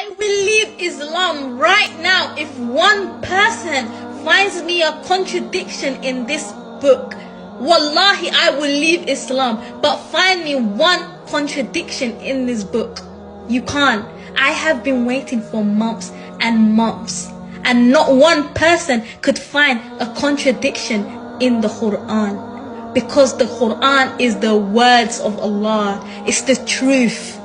I will leave Islam right now if one person finds me a contradiction in this book. Wallahi, I will leave Islam, but find me one contradiction in this book. You can't. I have been waiting for months and months, and not one person could find a contradiction in the Quran. Because the Quran is the words of Allah. It's the truth.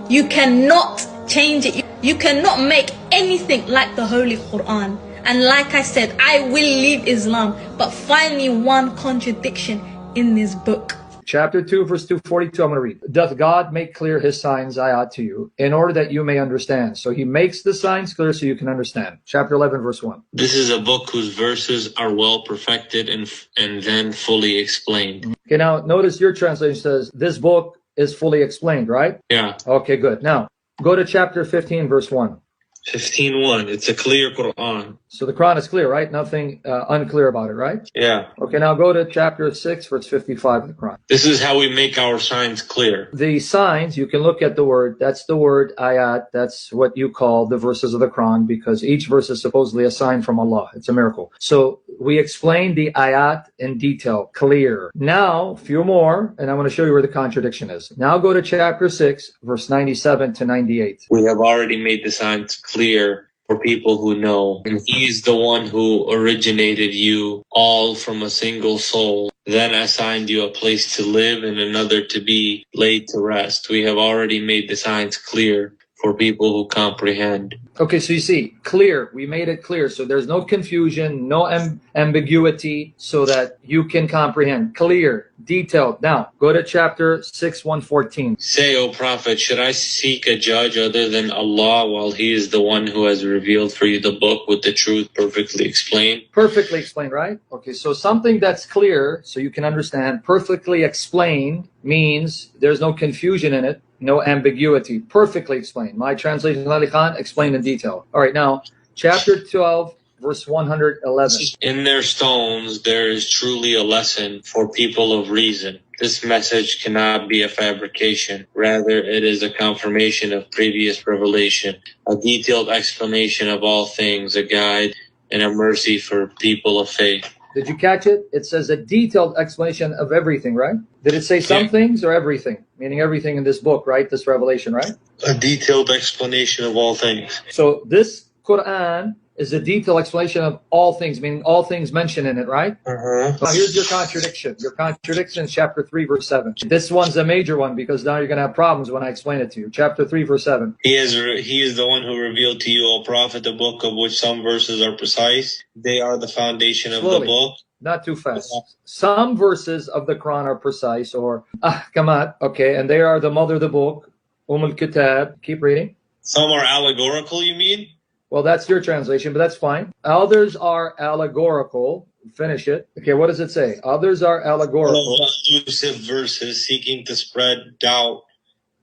You cannot change it. You cannot make anything like the Holy Quran. And like I said, I will leave Islam, but find me one contradiction in this book. Chapter 2, verse 242, I'm going to read. Doth God make clear his signs, ayat, to you, in order that you may understand? So he makes the signs clear so you can understand. Chapter 11, verse 1. This is a book whose verses are well perfected and then fully explained. Okay, now notice your translation says, this book is fully explained, right? Yeah. Okay, good. Now, go to chapter 15, verse 1. 15:1. It's a clear Quran. So the Quran is clear, right? Nothing unclear about it, right? Yeah. Okay, now go to chapter 6, verse 55 of the Quran. This is how we make our signs clear. The signs, you can look at the word. That's the word ayat. That's what you call the verses of the Quran, because each verse is supposedly a sign from Allah. It's a miracle. So we explained the ayat in detail, clear. Now, a few more, and I'm going to show you where the contradiction is. Now go to chapter 6, verse 97 to 98. We have already made the signs clear for people who know. And he is the one who originated you all from a single soul, then assigned you a place to live and another to be laid to rest. We have already made the signs clear for people who comprehend. Okay, so you see, clear. We made it clear. So there's no confusion, no ambiguity, so that you can comprehend. Clear, detailed. Now, go to chapter 6, 114. Say, O Prophet, should I seek a judge other than Allah while he is the one who has revealed for you the book with the truth perfectly explained? Perfectly explained, right? Okay, so something that's clear, so you can understand, perfectly explained means there's no confusion in it. No ambiguity. Perfectly explained. My translation, Ali Khan, explained in detail. All right, now, chapter 12, verse 111. In their stones, there is truly a lesson for people of reason. This message cannot be a fabrication. Rather, it is a confirmation of previous revelation, a detailed explanation of all things, a guide and a mercy for people of faith. Did you catch it? It says a detailed explanation of everything, right? Did it say some things or everything? Meaning everything in this book, right? This revelation, right? A detailed explanation of all things. So this Quran is a detailed explanation of all things, meaning all things mentioned in it, right? Uh-huh. Now here's your contradiction. Your contradiction is chapter 3, verse 7. This one's a major one because now you're going to have problems when I explain it to you. Chapter 3, verse 7. He is the one who revealed to you, O Prophet, a book of which some verses are precise. They are the foundation of the book. Not too fast. Some verses of the Quran are precise or ahkamat, okay, and they are the mother of the book, al-Kitab. Keep reading. Some are allegorical, you mean? Well, that's your translation, but that's fine. Others are allegorical. Finish it. Okay, what does it say? Others are allegorical. Elusive verses seeking to spread doubt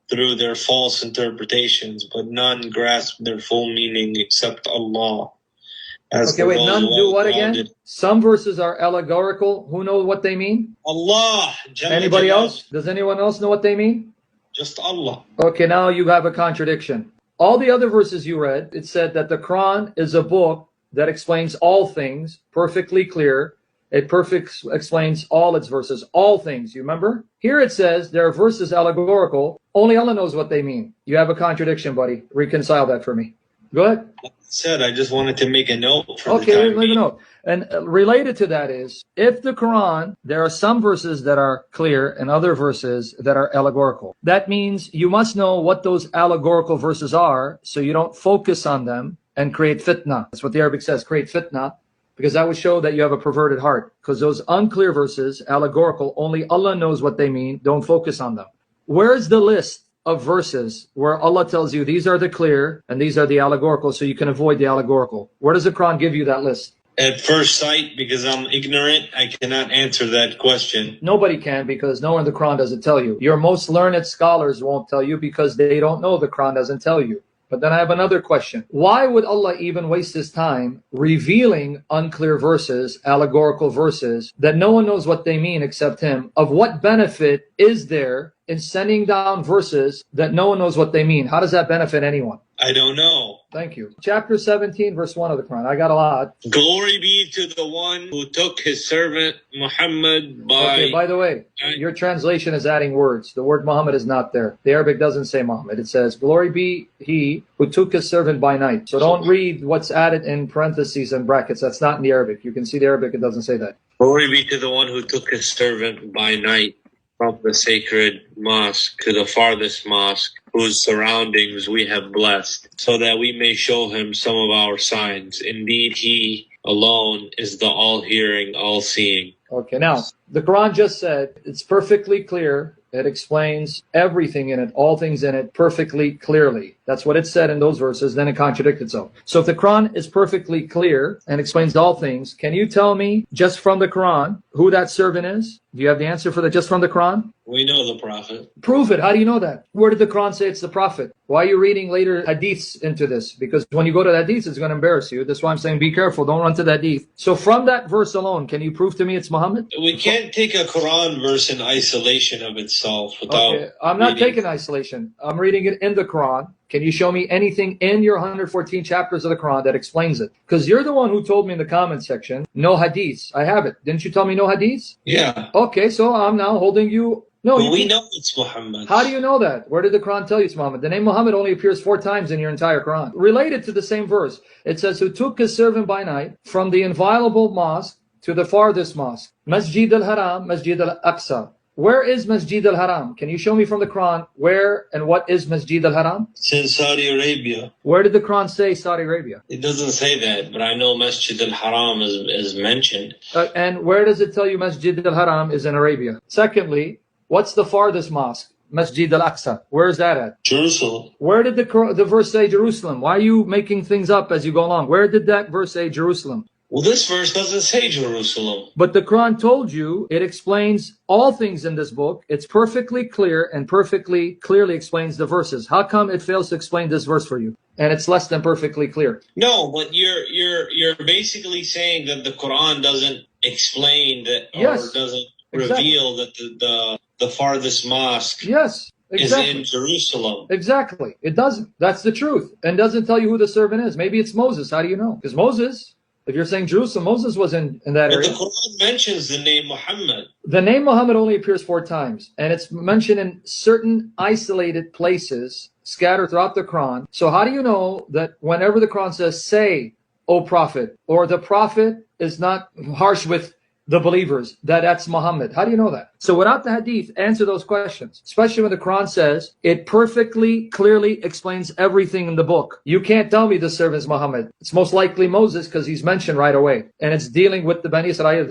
through their false interpretations, but none grasp their full meaning except Allah. Okay, wait, none do what again? Some verses are allegorical. Who knows what they mean? Allah. Anybody else? Does anyone else know what they mean? Just Allah. Okay, now you have a contradiction. All the other verses you read, it said that the Quran is a book that explains all things, perfectly clear. It explains all its verses, all things. You remember? Here it says there are verses allegorical. Only Allah knows what they mean. You have a contradiction, buddy. Reconcile that for me. Go ahead. I just wanted to make a note. Okay, leave a note. And related to that is, if the Quran, there are some verses that are clear and other verses that are allegorical. That means you must know what those allegorical verses are so you don't focus on them and create fitna. That's what the Arabic says, create fitna, because that would show that you have a perverted heart. Because those unclear verses, allegorical, only Allah knows what they mean. Don't focus on them. Where's the list of verses where Allah tells you these are the clear and these are the allegorical so you can avoid the allegorical? Where does the Quran give you that list? At first sight, because I'm ignorant, I cannot answer that question. Nobody can, because nowhere in the Quran does it tell you. Your most learned scholars won't tell you because they don't know the Quran doesn't tell you. But then I have another question. Why would Allah even waste his time revealing unclear verses, allegorical verses, that no one knows what they mean except him? Of what benefit is there in sending down verses that no one knows what they mean? How does that benefit anyone? I don't know. Thank you. Chapter 17, verse 1 of the Quran. I got a lot. Glory be to the one who took his servant Muhammad Okay, by the way, your translation is adding words. The word Muhammad is not there. The Arabic doesn't say Muhammad. It says, glory be he who took his servant by night. So don't read what's added in parentheses and brackets. That's not in the Arabic. You can see the Arabic. It doesn't say that. Glory be to the one who took his servant by night from the sacred mosque to the farthest mosque, whose surroundings we have blessed, so that we may show him some of our signs. Indeed, he alone is the all-hearing, all-seeing. Okay, now, the Quran just said it's perfectly clear. It explains everything in it, all things in it, perfectly clearly. That's what it said in those verses, then it contradicted itself. So if the Quran is perfectly clear and explains all things, can you tell me, just from the Quran, who that servant is? Do you have the answer for that just from the Quran? We know the Prophet. Prove it. How do you know that? Where did the Quran say it's the Prophet? Why are you reading later hadiths into this? Because when you go to the hadiths, it's going to embarrass you. That's why I'm saying be careful. Don't run to the hadith. So from that verse alone, can you prove to me it's Muhammad? We can't take a Quran verse in isolation of itself without... Okay, I'm not taking isolation. I'm reading it in the Quran. Can you show me anything in your 114 chapters of the Quran that explains it? Because you're the one who told me in the comment section, no hadiths. I have it. Didn't you tell me no hadiths? Yeah. Okay, so I'm now holding you... No, but we know it's Muhammad. How do you know that? Where did the Quran tell you it's Muhammad? The name Muhammad only appears 4 times in your entire Quran. Related to the same verse, it says, who took his servant by night from the inviolable mosque to the farthest mosque. Masjid al-Haram, Masjid al-Aqsa. Where is Masjid al-Haram? Can you show me from the Quran where and what is Masjid al-Haram? It's in Saudi Arabia. Where did the Quran say Saudi Arabia? It doesn't say that, but I know Masjid al-Haram is mentioned. And where does it tell you Masjid al-Haram is in Arabia? Secondly, what's the farthest mosque? Masjid al-Aqsa. Where is that at? Jerusalem. Where did the verse say Jerusalem? Why are you making things up as you go along? Where did that verse say Jerusalem? Well, this verse doesn't say Jerusalem. But the Quran told you it explains all things in this book. It's perfectly clear and perfectly clearly explains the verses. How come it fails to explain this verse for you? And it's less than perfectly clear. No, but you're basically saying that the Quran doesn't explain that, or doesn't reveal that the farthest mosque is in Jerusalem. Exactly. It doesn't. That's the truth. And doesn't tell you who the servant is. Maybe it's Moses. How do you know? Because Moses, if you're saying Jerusalem, Moses was in that area. But the Quran mentions the name Muhammad. The name Muhammad only appears 4 times. And it's mentioned in certain isolated places scattered throughout the Quran. So how do you know that whenever the Quran says, say, O Prophet, or the Prophet is not harsh with the believers, that's Muhammad? How do you know that? So without the hadith, answer those questions. Especially when the Quran says it perfectly, clearly explains everything in the book. You can't tell me the servant is Muhammad. It's most likely Moses because he's mentioned right away. And it's dealing with the Bani Israel.